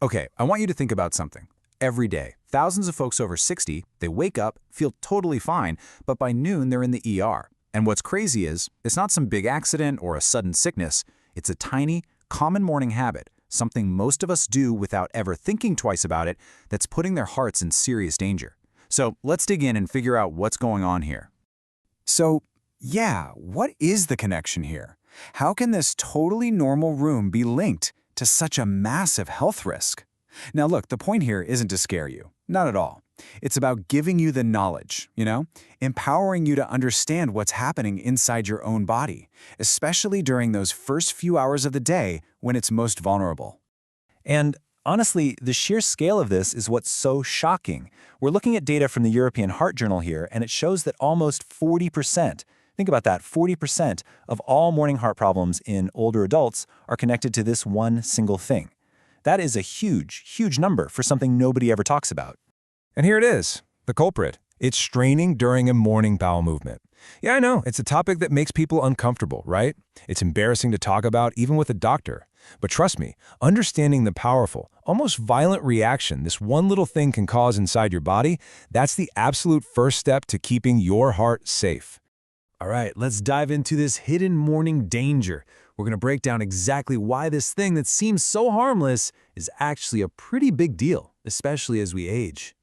Okay, I want you to think about something. Every day, thousands of folks over 60, they wake up, feel totally fine, but by noon they're in the ER. And what's crazy is, it's not some big accident or a sudden sickness. It's a tiny, common morning habit, something most of us do without ever thinking twice about it, that's putting their hearts in serious danger. So let's dig in and figure out what's going on here. So, yeah, what is the connection here? How can this totally normal room be linked to such a massive health risk? Now look, the point here isn't to scare you. Not at all. It's about giving you the knowledge, empowering you to understand what's happening inside your own body, especially during those first few hours of the day when it's most vulnerable. And honestly, the sheer scale of this is what's so shocking. We're looking at data from the European Heart Journal here, and it shows that almost 40%, think about that, 40% of all morning heart problems in older adults are connected to this one single thing. That is a huge, huge number for something nobody ever talks about. And here it is, the culprit. It's straining during a morning bowel movement. Yeah, I know, it's a topic that makes people uncomfortable, right? It's embarrassing to talk about even with a doctor. But trust me, understanding the powerful, almost violent reaction this one little thing can cause inside your body, that's the absolute first step to keeping your heart safe. All right, let's dive into this hidden morning danger. We're going to break down exactly why this thing that seems so harmless is actually a pretty big deal, especially as we age.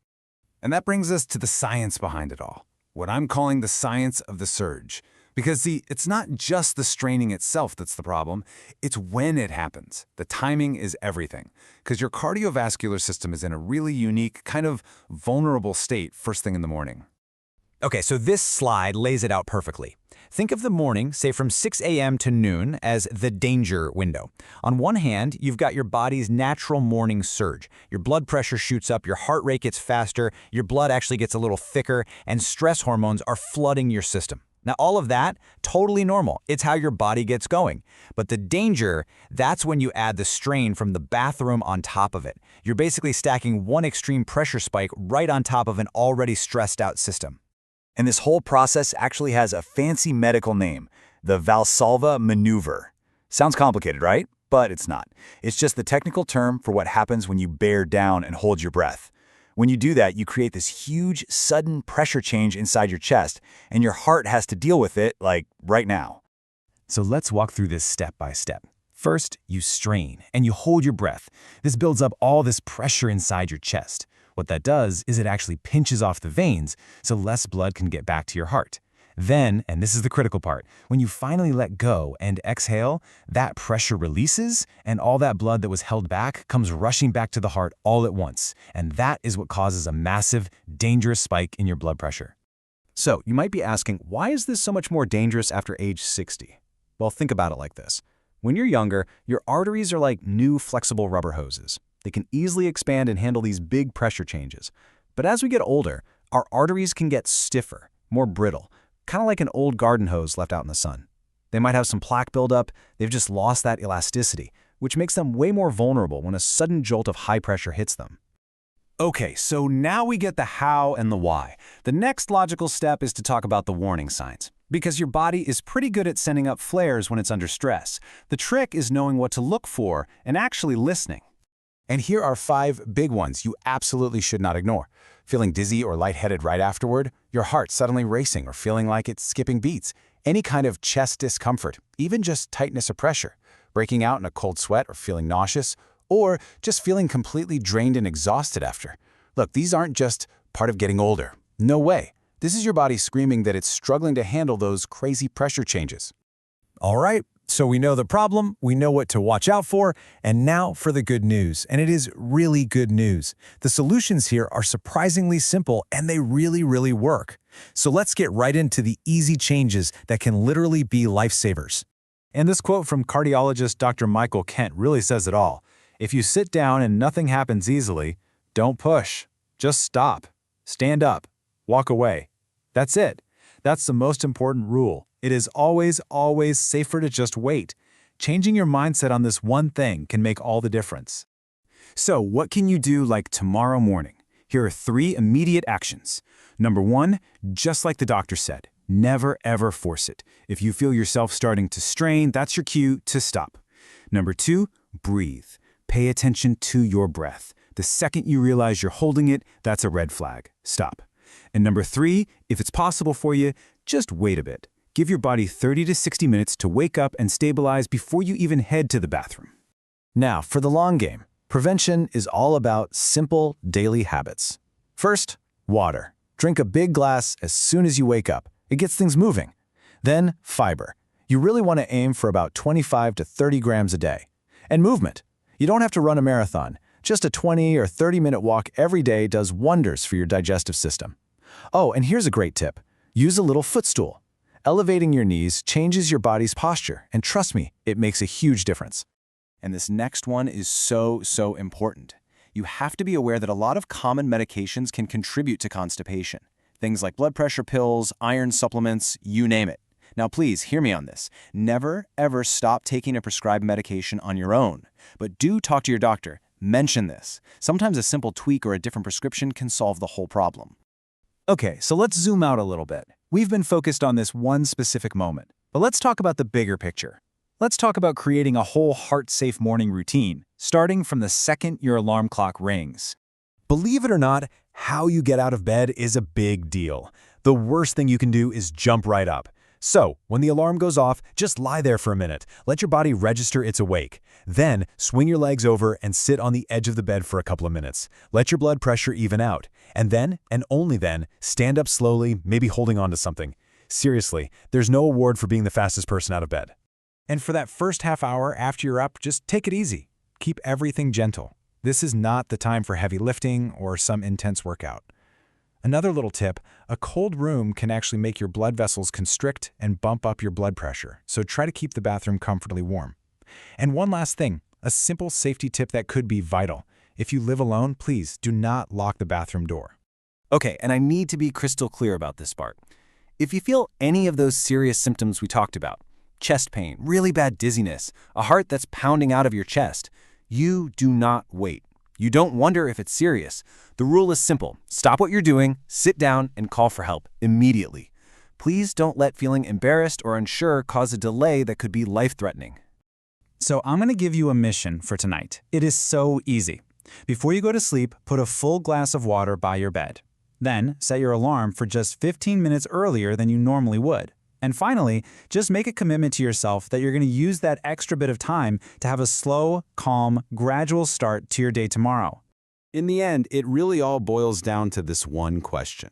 And that brings us to the science behind it all, what I'm calling the science of the surge. Because see, it's not just the straining itself that's the problem, it's when it happens. The timing is everything, because your cardiovascular system is in a really unique, kind of vulnerable state first thing in the morning. Okay, so this slide lays it out perfectly. Think of the morning, say from 6 a.m. to noon, as the danger window. On one hand, you've got your body's natural morning surge. Your blood pressure shoots up, your heart rate gets faster, your blood actually gets a little thicker, and stress hormones are flooding your system. Now, all of that, totally normal. It's how your body gets going. But the danger, that's when you add the strain from the bathroom on top of it. You're basically stacking one extreme pressure spike right on top of an already stressed out system. And this whole process actually has a fancy medical name, the Valsalva maneuver. Sounds complicated, right? But it's not. It's just the technical term for what happens when you bear down and hold your breath. When you do that, you create this huge, sudden pressure change inside your chest, and your heart has to deal with it, like, right now. So let's walk through this step by step. First, you strain, and you hold your breath. This builds up all this pressure inside your chest. What that does is it actually pinches off the veins, so less blood can get back to your heart. Then, and this is the critical part, when you finally let go and exhale, that pressure releases, and all that blood that was held back comes rushing back to the heart all at once. And that is what causes a massive, dangerous spike in your blood pressure. So, you might be asking, why is this so much more dangerous after age 60? Well, think about it like this. When you're younger, your arteries are like new flexible rubber hoses. They can easily expand and handle these big pressure changes. But as we get older, our arteries can get stiffer, more brittle, kind of like an old garden hose left out in the sun. They might have some plaque buildup, they've just lost that elasticity, which makes them way more vulnerable when a sudden jolt of high pressure hits them. Okay, so now we get the how and the why. The next logical step is to talk about the warning signs. Because your body is pretty good at sending up flares when it's under stress. The trick is knowing what to look for and actually listening. And here are 5 big ones you absolutely should not ignore. Feeling dizzy or lightheaded right afterward, your heart suddenly racing or feeling like it's skipping beats, any kind of chest discomfort, even just tightness or pressure, breaking out in a cold sweat or feeling nauseous, or just feeling completely drained and exhausted after. Look, these aren't just part of getting older. No way. This is your body screaming that it's struggling to handle those crazy pressure changes. All right, so we know the problem, we know what to watch out for, and now for the good news. And it is really good news. The solutions here are surprisingly simple, and they really, really work. So let's get right into the easy changes that can literally be lifesavers. And this quote from cardiologist Dr. Michael Kent really says it all. If you sit down and nothing happens easily, don't push. Just stop. Stand up. Walk away. That's it. That's the most important rule. It is always, always safer to just wait. Changing your mindset on this one thing can make all the difference. So what can you do like tomorrow morning? Here are 3 immediate actions. Number 1, just like the doctor said, never ever force it. If you feel yourself starting to strain, that's your cue to stop. Number 2, breathe. Pay attention to your breath. The second you realize you're holding it, that's a red flag. Stop. And number 3, if it's possible for you, just wait a bit. Give your body 30 to 60 minutes to wake up and stabilize before you even head to the bathroom. Now, for the long game, prevention is all about simple daily habits. First, water. Drink a big glass as soon as you wake up. It gets things moving. Then, fiber. You really want to aim for about 25 to 30 grams a day. And movement. You don't have to run a marathon. Just a 20 or 30-minute walk every day does wonders for your digestive system. Oh, and here's a great tip. Use a little footstool. Elevating your knees changes your body's posture, and trust me, it makes a huge difference. And this next one is so important. You have to be aware that a lot of common medications can contribute to constipation. Things like blood pressure pills, iron supplements, you name it. Now please, hear me on this. Never, ever stop taking a prescribed medication on your own. But do talk to your doctor. Mention this. Sometimes a simple tweak or a different prescription can solve the whole problem. Okay, so let's zoom out a little bit. We've been focused on this one specific moment, but let's talk about the bigger picture. Let's talk about creating a whole heart-safe morning routine, starting from the second your alarm clock rings. Believe it or not, how you get out of bed is a big deal. The worst thing you can do is jump right up. So, when the alarm goes off, just lie there for a minute. Let your body register it's awake. Then, swing your legs over and sit on the edge of the bed for a couple of minutes. Let your blood pressure even out. And then, and only then, stand up slowly, maybe holding on to something. Seriously, there's no award for being the fastest person out of bed. And for that first half hour after you're up, just take it easy. Keep everything gentle. This is not the time for heavy lifting or some intense workout. Another little tip, a cold room can actually make your blood vessels constrict and bump up your blood pressure, so try to keep the bathroom comfortably warm. And one last thing, a simple safety tip that could be vital. If you live alone, please do not lock the bathroom door. Okay, and I need to be crystal clear about this part. If you feel any of those serious symptoms we talked about, chest pain, really bad dizziness, a heart that's pounding out of your chest, you do not wait. You don't wonder if it's serious. The rule is simple. Stop what you're doing, sit down, and call for help immediately. Please don't let feeling embarrassed or unsure cause a delay that could be life-threatening. So I'm going to give you a mission for tonight. It is so easy. Before you go to sleep, put a full glass of water by your bed. Then set your alarm for just 15 minutes earlier than you normally would. And finally, just make a commitment to yourself that you're going to use that extra bit of time to have a slow, calm, gradual start to your day tomorrow. In the end, it really all boils down to this one question.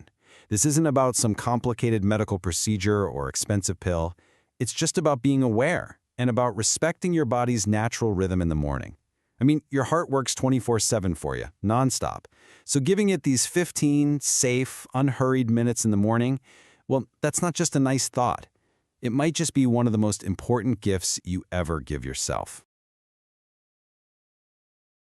This isn't about some complicated medical procedure or expensive pill. It's just about being aware and about respecting your body's natural rhythm in the morning. I mean, your heart works 24/7 for you, nonstop. So giving it these 15 safe, unhurried minutes in the morning, well, that's not just a nice thought. It might just be one of the most important gifts you ever give yourself.